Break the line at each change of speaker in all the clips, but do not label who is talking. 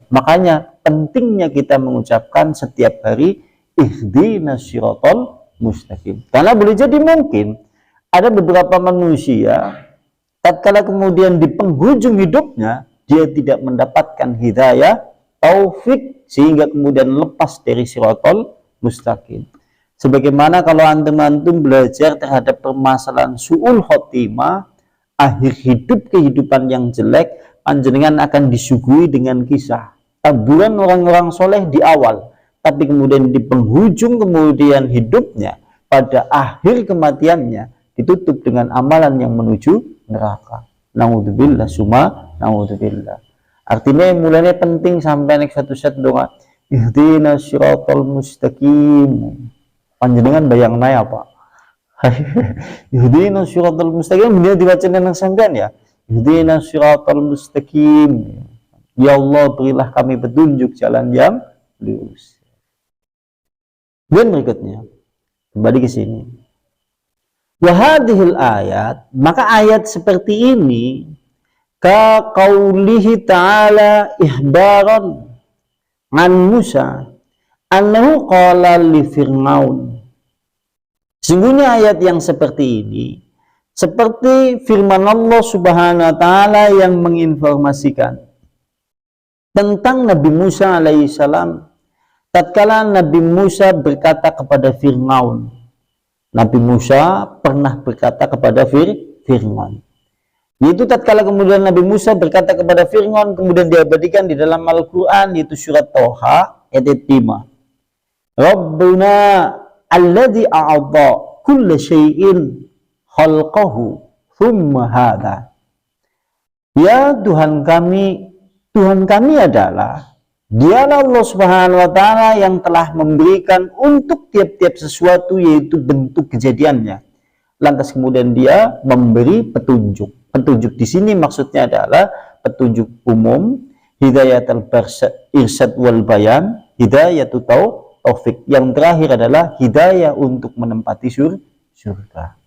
Makanya pentingnya kita mengucapkan setiap hari ihdinas siratal mustaqim. Karena boleh jadi mungkin ada beberapa manusia tatkala kemudian di penghujung hidupnya dia tidak mendapatkan hidayah, taufik, sehingga kemudian lepas dari siratal mustaqim. Sebagaimana kalau antum belajar terhadap permasalahan su'ul khotimah, akhir hidup kehidupan yang jelek, panjenengan akan disuguhi dengan kisah taburan orang-orang soleh di awal, tapi kemudian di penghujung kemudian hidupnya, pada akhir kematiannya ditutup dengan amalan yang menuju neraka. Naudzubillah, summa naudzubillah. Artinya mulanya penting sampai naik satu set doa ihdinas siratal mustaqim. Panjenengan bayang naya apa? Ihdinas siratal mustaqim, dia dibacakan yang sampean ya. Ihdinas siratal mustaqim. Ya Allah, berilah kami petunjuk jalan yang lurus. Dan berikutnya, kembali ke sini. Wahadihil ayat, maka ayat seperti ini ka qaulihi ta'ala ihbaran an Musa annahu qala li Fir'aun. Sungguhnya ayat yang seperti ini seperti firman Allah Subhanahu wa taala yang menginformasikan tentang Nabi Musa alaihissalam tatkala Nabi Musa berkata kepada Fir'aun. Nabi Musa pernah berkata kepada Fir'aun. Yaitu tatkala kemudian Nabi Musa berkata kepada Fir'aun, kemudian diabadikan di dalam Al-Quran, yaitu surat Toha ayat 5. Rabbuna alladhi a'adha kulla syai'in khalqahu thumma hadha. Ya Tuhan kami adalah Dialah Allah Subhanahu wa taala yang telah memberikan untuk tiap-tiap sesuatu yaitu bentuk kejadiannya. Lantas kemudian dia memberi petunjuk. Petunjuk di sini maksudnya adalah petunjuk umum, hidayatul irsyad wal bayan, hidayatut taufik. Yang terakhir adalah hidayah untuk menempati surga.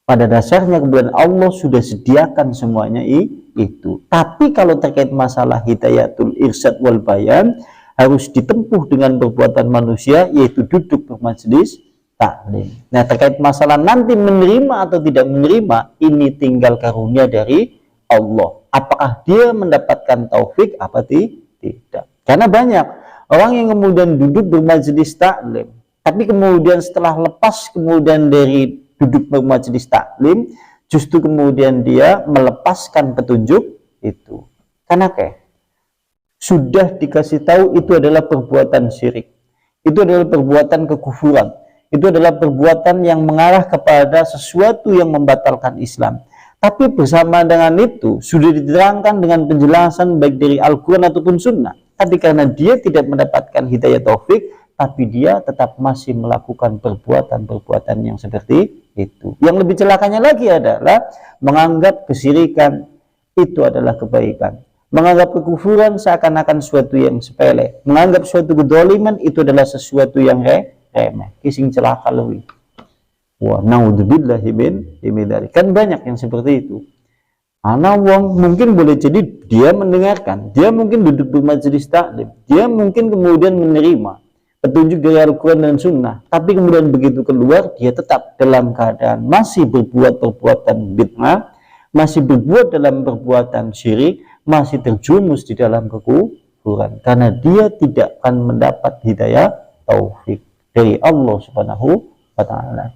Pada dasarnya kemudian Allah sudah sediakan semuanya itu. Tapi kalau terkait masalah hidayatul irsyad wal bayan harus ditempuh dengan perbuatan manusia, yaitu duduk bermajelis taklim. Nah, terkait masalah nanti menerima atau tidak menerima, ini tinggal karunia dari Allah. Apakah dia mendapatkan taufik apa tidak? Karena banyak orang yang kemudian duduk bermajelis taklim, tapi kemudian setelah lepas kemudian dari duduk bermajelis taklim, justru kemudian dia melepaskan petunjuk itu. Karena sudah dikasih tahu itu adalah perbuatan syirik, itu adalah perbuatan kekufuran, itu adalah perbuatan yang mengarah kepada sesuatu yang membatalkan Islam. Tapi bersama dengan itu sudah diterangkan dengan penjelasan baik dari Al-Quran ataupun Sunnah. Tapi karena dia tidak mendapatkan hidayah taufik, tapi dia tetap masih melakukan perbuatan-perbuatan yang seperti itu. Yang lebih celakanya lagi adalah menganggap kesyirikan itu adalah kebaikan, menganggap kekufuran seakan-akan sesuatu yang sepele, menganggap suatu kedoliman itu adalah sesuatu yang remeh. Kising celaka lebih. Wah, naudzubillahi min dzalik. Kan banyak yang seperti itu. Anak wong mungkin boleh jadi dia mendengarkan, dia mungkin duduk di majelis taklim, dia mungkin kemudian menerima petunjuk dari Al-Quran dan Sunnah, tapi kemudian begitu keluar dia tetap dalam keadaan masih berbuat perbuatan bid'ah, masih berbuat dalam perbuatan syirik, masih terjumus di dalam kekufuran, karena dia tidak akan mendapat hidayah taufik dari Allah Subhanahu wa taala.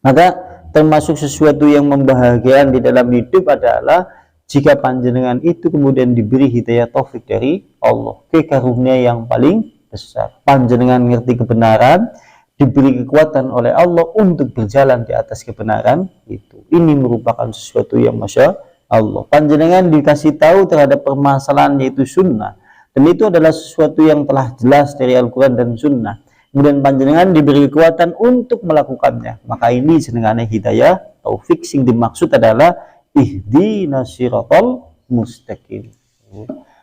Maka termasuk sesuatu yang membahagiakan di dalam hidup adalah jika panjenengan itu kemudian diberi hidayah taufik dari Allah, karunia yang paling besar. Panjenengan ngerti kebenaran, diberi kekuatan oleh Allah untuk berjalan di atas kebenaran itu. Ini merupakan sesuatu yang masya Allah. Panjenengan dikasih tahu terhadap permasalahan yaitu sunnah, dan itu adalah sesuatu yang telah jelas dari Al-Quran dan Sunnah. Kemudian panjenengan diberi kekuatan untuk melakukannya, maka ini jenengane hidayah taufik. Sing dimaksud adalah ihdinas siratal mustaqim.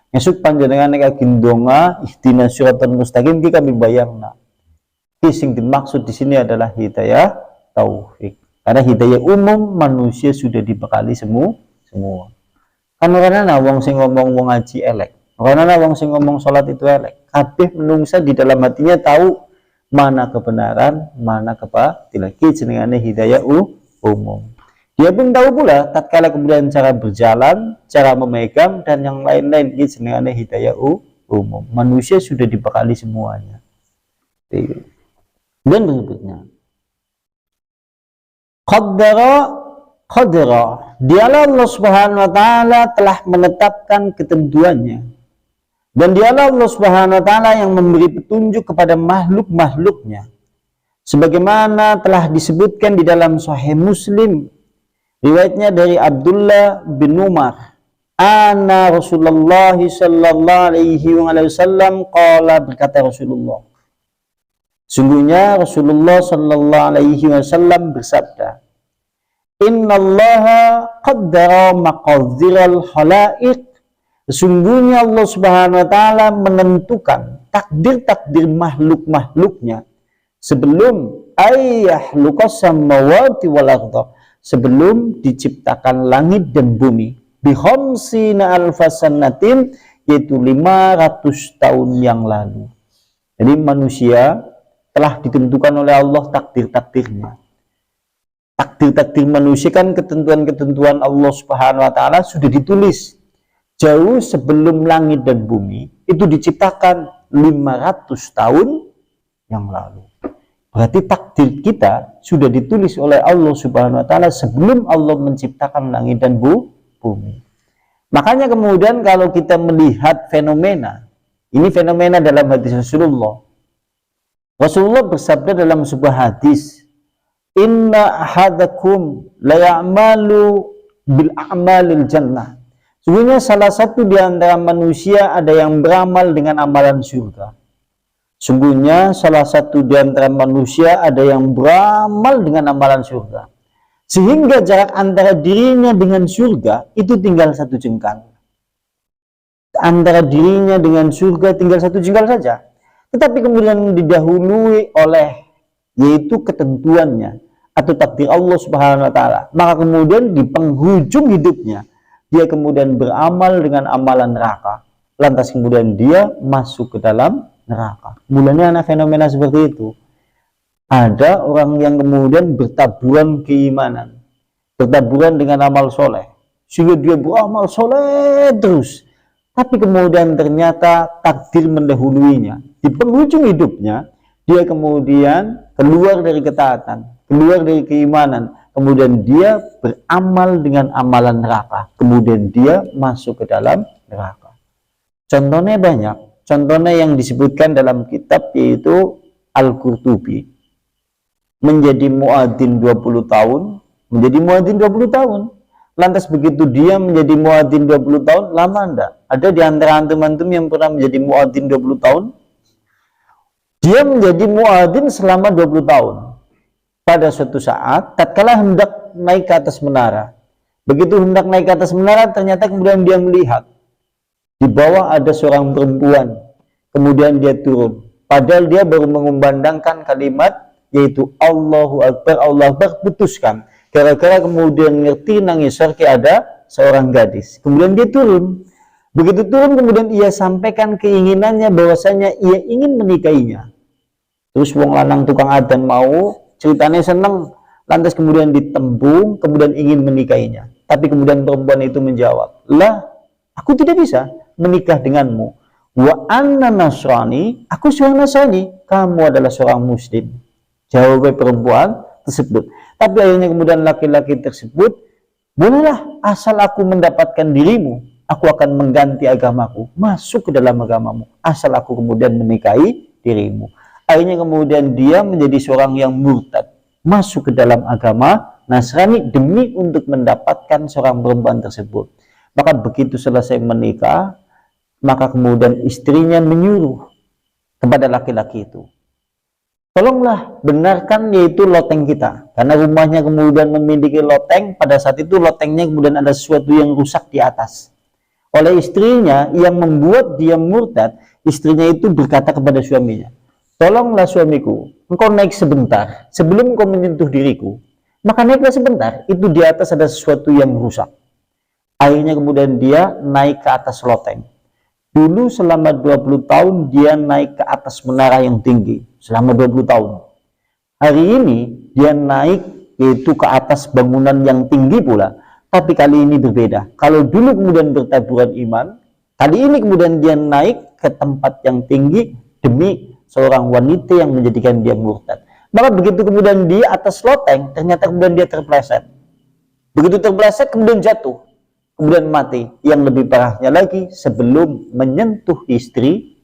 Nyesuk panjenengan nek gendonga ihdinas siratal mustaqim ki kami bayangna. Sing dimaksud di sini adalah hidayah taufik. Karena hidayah umum manusia sudah dibekali semua. Karena wong sing ngomong wong ngaji elek. Karena wong sing ngomong salat itu elek, kabeh menungsa di dalam hatinya tahu mana kebenaran, mana kebatilan. Ki jenengane hidayah umum. Dia pun tahu pula tatkala kemudian cara berjalan, cara memegang dan yang lain-lain. Ki jenengane hidayah umum. Manusia sudah dibekali semuanya. Dan berikutnya, qadara, dialah Allah Subhanahu wa taala telah menetapkan ketentuannya. Dan dialah Allah Subhanahu wa taala yang memberi petunjuk kepada makhluk-makhluknya. Sebagaimana telah disebutkan di dalam Sahih Muslim, riwayatnya dari Abdullah bin Umar, anna Rasulullah sallallahu alaihi wasallam qala, berkata Rasulullah, sungguhnya Rasulullah sallallahu alaihi wasallam bersabda, innallaha qaddara maqaddiral khalaiq, sesungguhnya Allah Subhanahu wa taala menentukan takdir-takdir makhluk-makhluknya sebelum ayyahluqas samawati wal ardh, sebelum diciptakan langit dan bumi, bi khamsina alfasanatin, yaitu 500 tahun yang lalu. Jadi manusia telah ditentukan oleh Allah takdir-takdirnya. Takdir-takdir manusia kan ketentuan-ketentuan Allah Subhanahu wa taala sudah ditulis jauh sebelum langit dan bumi itu diciptakan 500 tahun yang lalu. Berarti takdir kita sudah ditulis oleh Allah Subhanahu wa taala sebelum Allah menciptakan langit dan bumi. Makanya kemudian kalau kita melihat fenomena, ini fenomena dalam hadis Rasulullah. Rasulullah bersabda dalam sebuah hadis, inna ahadakum la ya'malu bil a'malil jannah. Sesungguhnya salah satu di antara manusia ada yang beramal dengan amalan surga. Sungguhnya salah satu di antara manusia ada yang beramal dengan amalan surga. Sehingga jarak antara dirinya dengan surga itu tinggal 1 jengkal. Antara dirinya dengan surga tinggal 1 jengkal saja. Tetapi kemudian didahului oleh yaitu ketentuannya atau takdir Allah Subhanahu wa taala. Maka kemudian di penghujung hidupnya dia kemudian beramal dengan amalan neraka. Lantas kemudian dia masuk ke dalam neraka. Mulanya ada fenomena seperti itu. Ada orang yang kemudian bertaburan keimanan, bertaburan dengan amal soleh, sehingga dia beramal soleh terus. Tapi kemudian ternyata takdir mendahuluinya. Di penghujung hidupnya, dia kemudian keluar dari ketaatan, keluar dari keimanan, kemudian dia beramal dengan amalan neraka, kemudian dia masuk ke dalam neraka. Contohnya banyak. Contohnya yang disebutkan dalam kitab yaitu Al-Qurtubi. Menjadi muadzin 20 tahun, menjadi muadzin 20 tahun. Lantas begitu dia menjadi muadzin 20 tahun, lama enggak? Ada di antara antum-antum yang pernah menjadi muadzin 20 tahun? Dia menjadi muadzin selama 20 tahun. Pada suatu saat, tatkala hendak naik ke atas menara. Begitu hendak naik ke atas menara, ternyata kemudian dia melihat di bawah ada seorang perempuan. Kemudian dia turun. Padahal dia baru mengumandangkan kalimat yaitu Allahu Akbar, Allahu Akbar, putuskan. Gara-gara kemudian ngerti nangis ada seorang gadis. Kemudian dia turun. Begitu turun kemudian ia sampaikan keinginannya bahwasanya ia ingin menikahinya. Terus wong lanang tukang adzan mau, ceritanya senang, lantas kemudian ditembung, kemudian ingin menikahinya. Tapi kemudian perempuan itu menjawab, lah, aku tidak bisa menikah denganmu. Wa anna nasrani, aku seorang Nasrani, kamu adalah seorang Muslim. Jawab perempuan tersebut. Tapi akhirnya kemudian laki-laki tersebut, bolehlah asal aku mendapatkan dirimu, aku akan mengganti agamaku, masuk ke dalam agamamu, asal aku kemudian menikahi dirimu. Akhirnya kemudian dia menjadi seorang yang murtad, masuk ke dalam agama Nasrani demi untuk mendapatkan seorang perempuan tersebut. Maka begitu selesai menikah, maka kemudian istrinya menyuruh kepada laki-laki itu, tolonglah benarkan yaitu loteng kita, karena rumahnya kemudian memiliki loteng. Pada saat itu lotengnya kemudian ada sesuatu yang rusak di atas. Oleh istrinya yang membuat dia murtad, istrinya itu berkata kepada suaminya, tolonglah suamiku, engkau naik sebentar, sebelum engkau menyentuh diriku, maka naiklah sebentar, itu di atas ada sesuatu yang rusak. Akhirnya kemudian dia naik ke atas loteng. Dulu selama 20 tahun dia naik ke atas menara yang tinggi, selama 20 tahun. Hari ini dia naik yaitu ke atas bangunan yang tinggi pula, tapi kali ini berbeda. Kalau dulu kemudian bertaburan iman, kali ini kemudian dia naik ke tempat yang tinggi demi seorang wanita yang menjadikan dia murtad. Maka begitu kemudian di atas loteng, ternyata kemudian dia terpleset. Begitu terpleset kemudian jatuh, kemudian mati. Yang lebih parahnya lagi, sebelum menyentuh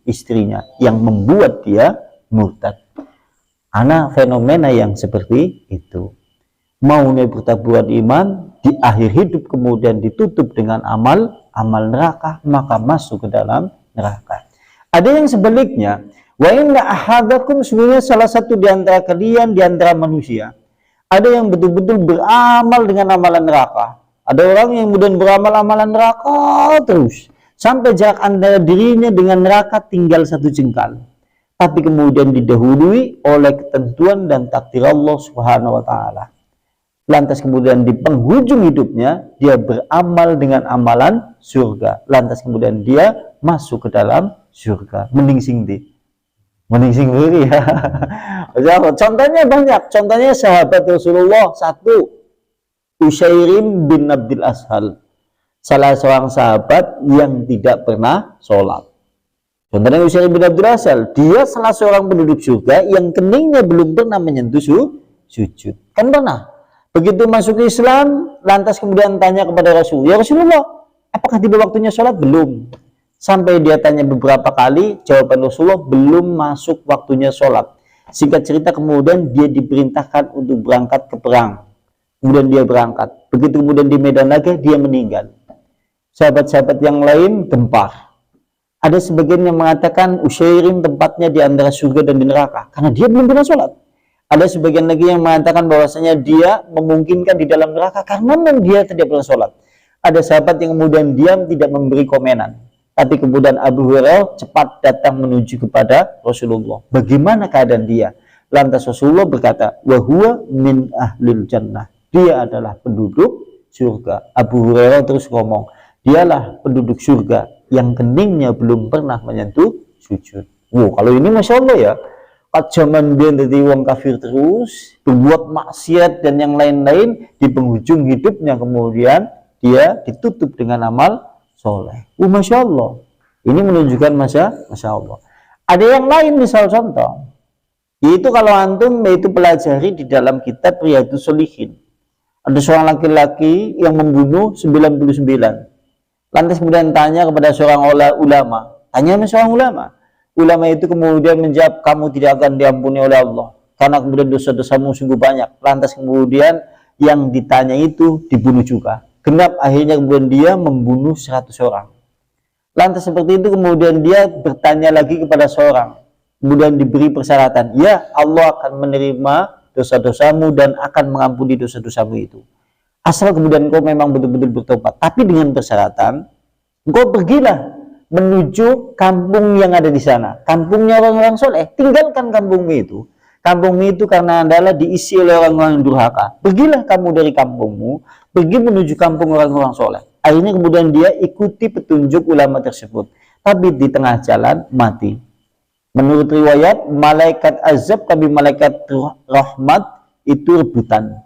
istrinya yang membuat dia murtad. Ana fenomena yang seperti itu. Mau bertaburan iman, di akhir hidup kemudian ditutup dengan amal neraka, maka masuk ke dalam neraka. Ada yang sebaliknya, wa inna ahadakum, sebenarnya salah satu di antara kalian, di antara manusia, ada yang betul-betul beramal dengan amalan neraka. Ada orang yang kemudian beramal amalan neraka terus, sampai jarak antara dirinya dengan neraka tinggal 1 jengkal. Tapi kemudian didahului oleh ketentuan dan takdir Allah Subhanahu wa Ta'ala. Lantas kemudian di penghujung hidupnya dia beramal dengan amalan surga. Lantas kemudian dia masuk ke dalam surga. Mending sing ya. Contohnya banyak. Contohnya sahabat Rasulullah satu, Usyairim bin Abdul Ashal, salah seorang sahabat yang tidak pernah sholat. Contohnya Usyairim bin Abdul Ashal, dia salah seorang penduduk surga yang keningnya belum pernah menyentuh sujud. Kan pernah? Begitu masuk Islam, lantas kemudian tanya kepada Rasul, ya Rasulullah, apakah tiba waktunya sholat? Belum. Sampai dia tanya beberapa kali, jawaban Rasulullah, belum masuk waktunya sholat. Singkat cerita kemudian dia diperintahkan untuk berangkat ke perang. Kemudian dia berangkat. Begitu kemudian di medan laga, dia meninggal. Sahabat-sahabat yang lain gempar. Ada sebagian yang mengatakan Usyairim tempatnya di antara surga dan di neraka, karena dia belum pernah sholat. Ada sebagian lagi yang mengatakan bahwasanya dia memungkinkan di dalam neraka karena memang dia tidak pernah sholat. Ada sahabat yang kemudian diam tidak memberi komenan. Tapi kemudian Abu Hurairah cepat datang menuju kepada Rasulullah. Bagaimana keadaan dia? Lantas Rasulullah berkata, wa huwa min ahlil jannah. Dia adalah penduduk surga. Abu Hurairah terus ngomong, dialah penduduk surga yang keningnya belum pernah menyentuh sujud. Wow, kalau ini Masya Allah ya. Zaman dia jadi wong kafir terus, berbuat maksiat dan yang lain-lain, di penghujung hidupnya kemudian dia ditutup dengan amal soleh. Masya Allah. Ini menunjukkan Masya Allah. Ada yang lain, misal contoh, yaitu kalau antum yaitu pelajari di dalam kitab Riyadhus Shalihin. Ada seorang laki-laki yang membunuh 99. Lantas kemudian tanya kepada seorang ulama. Tanya sama seorang ulama. Ulama itu kemudian menjawab, kamu tidak akan diampuni oleh Allah karena kemudian dosa-dosamu sungguh banyak. Lantas kemudian yang ditanya itu dibunuh juga. Genap akhirnya kemudian dia membunuh 100 orang. Lantas seperti itu kemudian dia bertanya lagi kepada seorang. Kemudian diberi persyaratan, ya Allah akan menerima dosa-dosamu dan akan mengampuni dosa-dosamu itu. Asal kemudian kau memang betul-betul bertobat. Tapi dengan persyaratan, kau pergilah menuju kampung yang ada di sana, kampungnya orang-orang soleh. Tinggalkan kampungmu itu. Kampungmu itu karena adalah diisi oleh orang-orang durhaka. Pergilah kamu dari kampungmu, pergi menuju kampung orang-orang soleh. Akhirnya kemudian dia ikuti petunjuk ulama tersebut, tapi di tengah jalan mati. Menurut riwayat, malaikat azab tapi malaikat rahmat itu rebutan.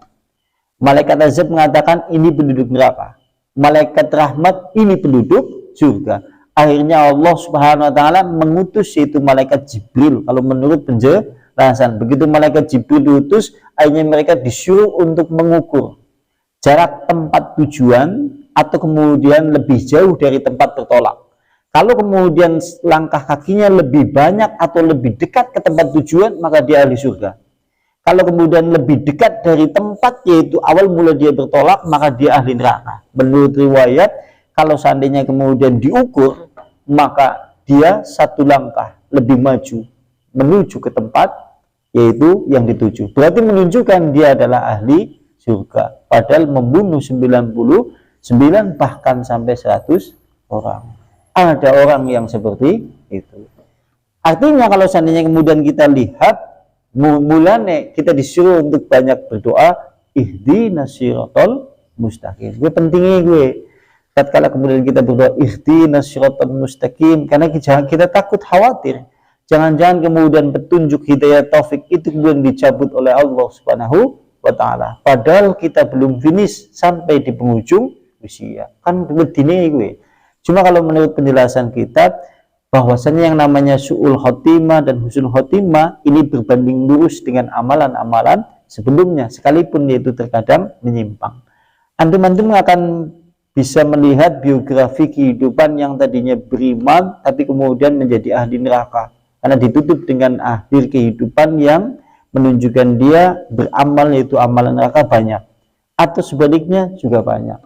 Malaikat azab mengatakan ini penduduk neraka, malaikat rahmat ini penduduk surga. Akhirnya Allah Subhanahu wa Ta'ala mengutus yaitu malaikat Jibril. Kalau menurut penjelasan, begitu malaikat Jibril diutus, akhirnya mereka disuruh untuk mengukur jarak tempat tujuan atau kemudian lebih jauh dari tempat bertolak. Kalau kemudian langkah kakinya lebih banyak atau lebih dekat ke tempat tujuan, maka dia ahli surga. Kalau kemudian lebih dekat dari tempat yaitu awal mula dia bertolak, maka dia ahli neraka. Menurut riwayat, kalau seandainya kemudian diukur, maka dia 1 langkah lebih maju menuju ke tempat yaitu yang dituju. Berarti menunjukkan dia adalah ahli surga. Padahal membunuh 99 bahkan sampai 100 orang. Ada orang yang seperti itu. Artinya kalau seandainya kemudian kita lihat, mulanya kita disuruh untuk banyak berdoa, ihdinas siratal mustaqim. Gue pentingnya gue. tatkala kemudian kita berdoa ihdinas siratal mustaqim, karena kita takut khawatir jangan-jangan kemudian petunjuk hidayah taufik itu kemudian dicabut oleh Allah Subhanahu wa taala, padahal kita belum finish sampai di penghujung usia kan begini gue. Cuma kalau menurut penjelasan kitab bahwasanya yang namanya su'ul khotimah dan husnul khotimah ini berbanding lurus dengan amalan-amalan sebelumnya sekalipun yaitu terkadang menyimpang. Antum-antum akan bisa melihat biografi kehidupan yang tadinya beriman tapi kemudian menjadi ahli neraka karena ditutup dengan akhir kehidupan yang menunjukkan dia beramal yaitu amalan neraka banyak, atau sebaliknya juga banyak.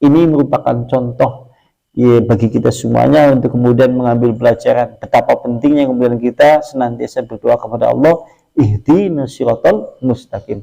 Ini merupakan contoh ya, bagi kita semuanya untuk kemudian mengambil pelajaran betapa pentingnya kemudian kita senantiasa berdoa kepada Allah ihdinas siratal mustaqim.